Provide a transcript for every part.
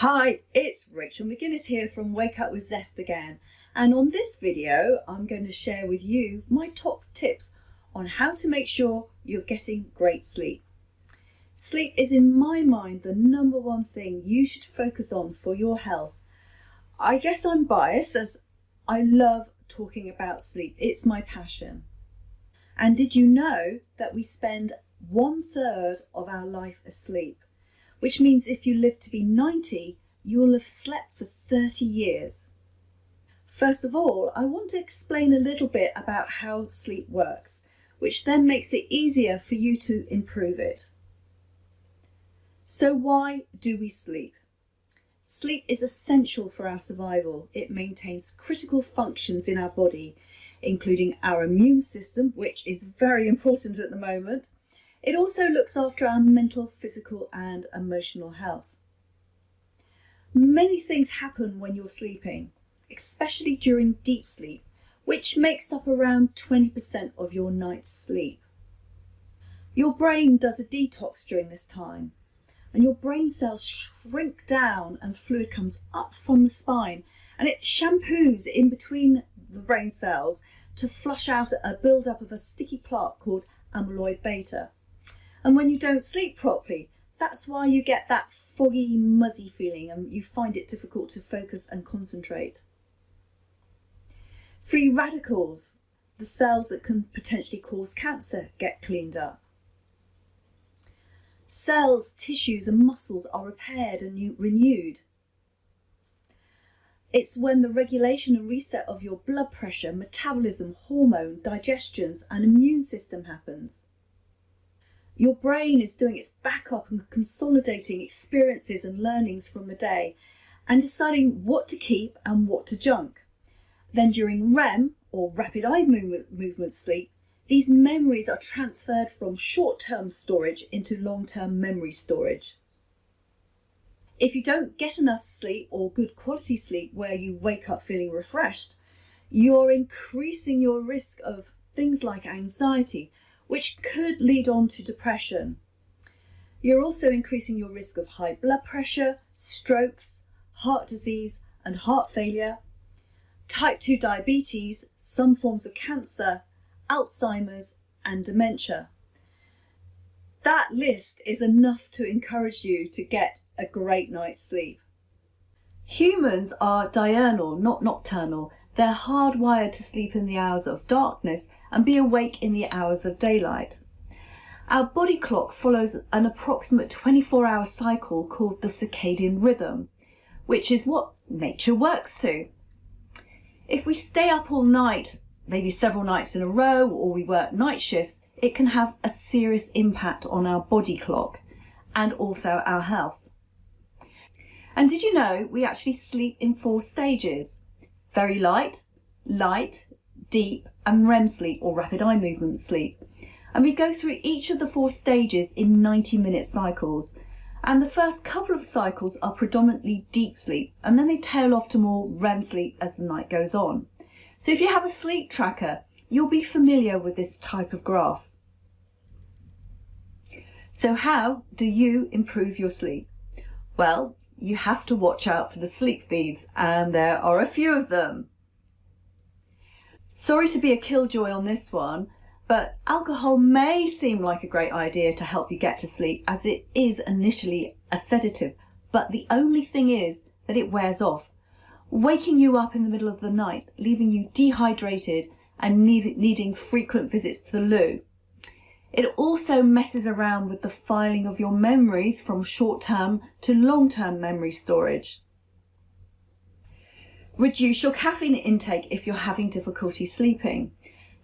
Hi, it's Rachel McGuinness here from Wake Up with Zest again, and on this video I'm going to share with you my top tips on how to make sure you're getting great sleep. Sleep is in my mind the number one thing you should focus on for your health. I guess I'm biased as I love talking about sleep, it's my passion. And did you know that we spend 1/3 of our life asleep? Which means if you live to be 90, you will have slept for 30 years. First of all, I want to explain a little bit about how sleep works, which then makes it easier for you to improve it. So why do we sleep? Sleep is essential for our survival. It maintains critical functions in our body, including our immune system, which is very important at the moment. It also looks after our mental, physical and emotional health. Many things happen when you're sleeping, especially during deep sleep, which makes up around 20% of your night's sleep. Your brain does a detox during this time, and your brain cells shrink down and fluid comes up from the spine, and it shampoos in between the brain cells to flush out a build-up of a sticky plaque called amyloid beta. And when you don't sleep properly, that's why you get that foggy, muzzy feeling and you find it difficult to focus and concentrate. Free radicals, the cells that can potentially cause cancer, get cleaned up. Cells, tissues and muscles are repaired and renewed. It's when the regulation and reset of your blood pressure, metabolism, hormone, digestions and immune system happens. Your brain is doing its backup and consolidating experiences and learnings from the day and deciding what to keep and what to junk. Then during REM, or rapid eye movement sleep, these memories are transferred from short-term storage into long-term memory storage. If you don't get enough sleep or good quality sleep where you wake up feeling refreshed, you're increasing your risk of things like anxiety, which could lead on to depression. You're also increasing your risk of high blood pressure, strokes, heart disease and heart failure, type 2 diabetes, some forms of cancer, Alzheimer's and dementia. That list is enough to encourage you to get a great night's sleep. Humans are diurnal, not nocturnal. They're hardwired to sleep in the hours of darkness and be awake in the hours of daylight. Our body clock follows an approximate 24-hour cycle called the circadian rhythm, which is what nature works to. If we stay up all night, maybe several nights in a row, or we work night shifts, it can have a serious impact on our body clock and also our health. And did you know we actually sleep in 4 stages? Very light, light, deep and REM sleep or rapid eye movement sleep. And we go through each of the 4 stages in 90-minute cycles. And the first couple of cycles are predominantly deep sleep and then they tail off to more REM sleep as the night goes on. So if you have a sleep tracker, you'll be familiar with this type of graph. So how do you improve your sleep? Well, you have to watch out for the sleep thieves, and there are a few of them. Sorry to be a killjoy on this one, but alcohol may seem like a great idea to help you get to sleep as it is initially a sedative, but the only thing is that it wears off, waking you up in the middle of the night, leaving you dehydrated and needing frequent visits to the loo. It also messes around with the filing of your memories from short-term to long-term memory storage. Reduce your caffeine intake if you're having difficulty sleeping.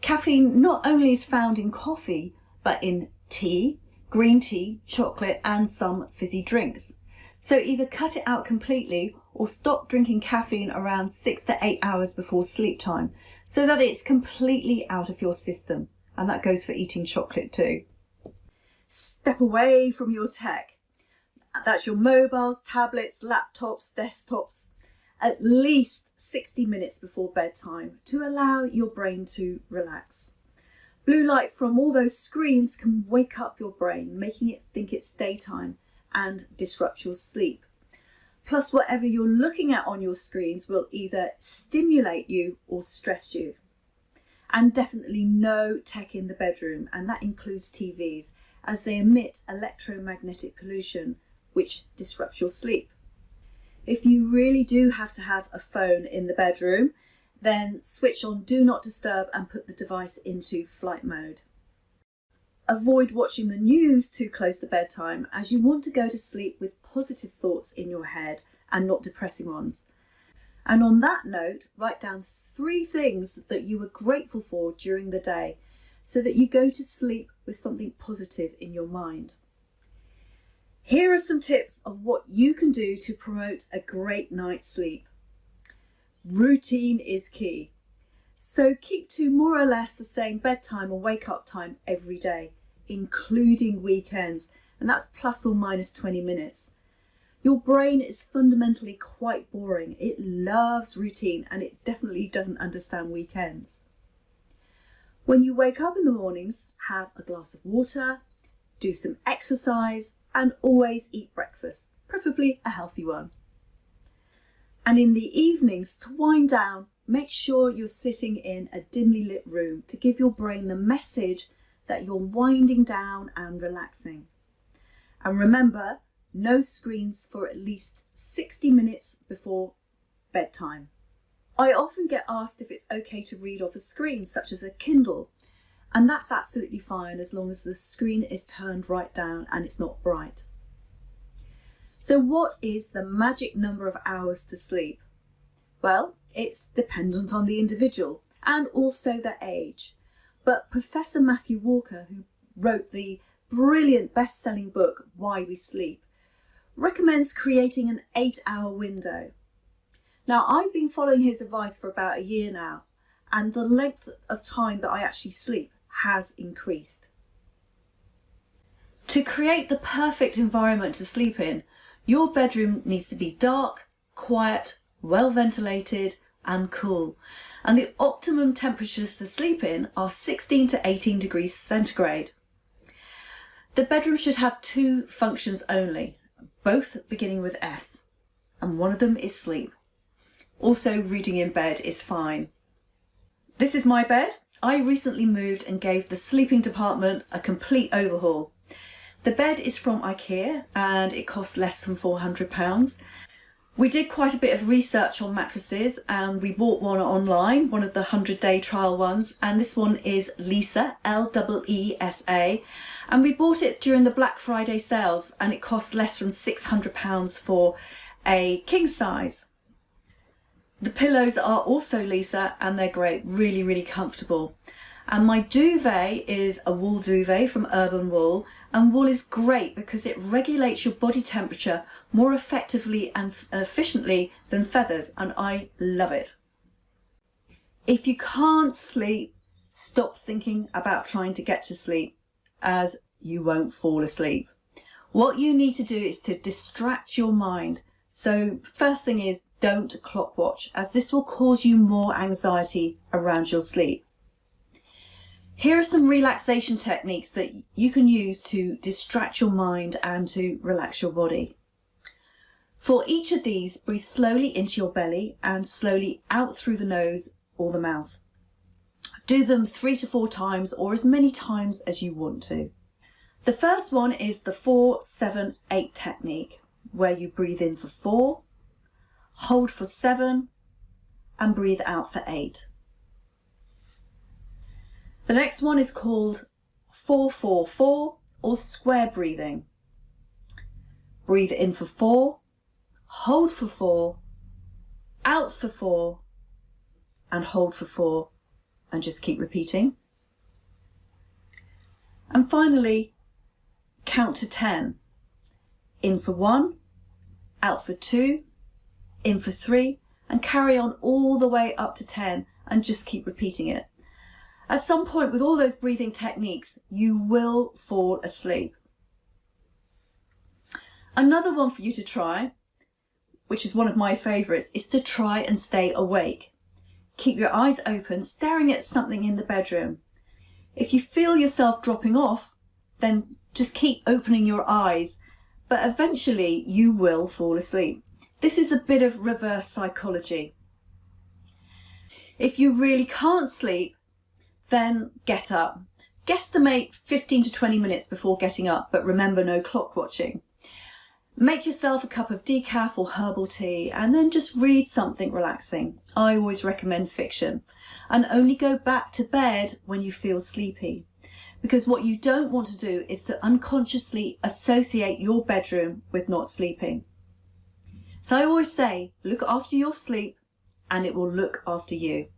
Caffeine not only is found in coffee, but in tea, green tea, chocolate and some fizzy drinks. So either cut it out completely or stop drinking caffeine around 6 to 8 hours before sleep time so that it's completely out of your system. And that goes for eating chocolate too. Step away from your tech. That's your mobiles, tablets, laptops, desktops, at least 60 minutes before bedtime to allow your brain to relax. Blue light from all those screens can wake up your brain, making it think it's daytime and disrupt your sleep. Plus, whatever you're looking at on your screens will either stimulate you or stress you. And definitely no tech in the bedroom, and that includes TVs, as they emit electromagnetic pollution, which disrupts your sleep. If you really do have to have a phone in the bedroom, then switch on Do Not Disturb and put the device into flight mode. Avoid watching the news too close to bedtime, as you want to go to sleep with positive thoughts in your head and not depressing ones. And on that note, write down 3 things that you were grateful for during the day so that you go to sleep with something positive in your mind. Here are some tips of what you can do to promote a great night's sleep. Routine is key. So keep to more or less the same bedtime and wake up time every day, including weekends, and that's plus or minus 20 minutes. Your brain is fundamentally quite boring. It loves routine and it definitely doesn't understand weekends. When you wake up in the mornings, have a glass of water, do some exercise, and always eat breakfast, preferably a healthy one. And in the evenings, to wind down, make sure you're sitting in a dimly lit room to give your brain the message that you're winding down and relaxing. And remember, no screens for at least 60 minutes before bedtime. I often get asked if it's okay to read off a screen, such as a Kindle, and that's absolutely fine as long as the screen is turned right down and it's not bright. So what is the magic number of hours to sleep? Well, it's dependent on the individual and also their age. But Professor Matthew Walker, who wrote the brilliant best-selling book, Why We Sleep, recommends creating an 8-hour window. Now, I've been following his advice for about a year now, and the length of time that I actually sleep has increased. To create the perfect environment to sleep in, your bedroom needs to be dark, quiet, well ventilated and cool. And the optimum temperatures to sleep in are 16 to 18 degrees centigrade. The bedroom should have 2 functions only, both beginning with S, and one of them is sleep. Also, reading in bed is fine. This is my bed. I recently moved and gave the sleeping department a complete overhaul. The bed is from IKEA and it cost less than £400. We did quite a bit of research on mattresses and we bought one online, one of the 100-day trial ones, and this one is Leesa, L-E-E-S-A, and we bought it during the Black Friday sales and it cost less than £600 for a king size. The pillows are also Leesa and they're great, really, really comfortable. And my duvet is a wool duvet from Urban Wool, and wool is great because it regulates your body temperature more effectively and efficiently than feathers, and I love it. If you can't sleep, stop thinking about trying to get to sleep, as you won't fall asleep. What you need to do is to distract your mind. So first thing is, don't clock watch, as this will cause you more anxiety around your sleep. Here are some relaxation techniques that you can use to distract your mind and to relax your body. For each of these, breathe slowly into your belly and slowly out through the nose or the mouth. Do them 3 to 4 times or as many times as you want to. The first one is the 4-7-8 technique, where you breathe in for 4, hold for 7 and breathe out for 8. The next one is called 4-4-4 or square breathing. Breathe in for 4, hold for 4, out for 4 and hold for 4, and just keep repeating. And finally, count to 10. In for 1, out for 2, in for 3, and carry on all the way up to 10 and just keep repeating it. At some point with all those breathing techniques, you will fall asleep. Another one for you to try, which is one of my favourites, is to try and stay awake. Keep your eyes open, staring at something in the bedroom. If you feel yourself dropping off, then just keep opening your eyes, but eventually you will fall asleep. This is a bit of reverse psychology. If you really can't sleep, then get up. Guesstimate 15 to 20 minutes before getting up, but remember, no clock watching. Make yourself a cup of decaf or herbal tea and then just read something relaxing. I always recommend fiction. And only go back to bed when you feel sleepy. Because what you don't want to do is to unconsciously associate your bedroom with not sleeping. So I always say, look after your sleep and it will look after you.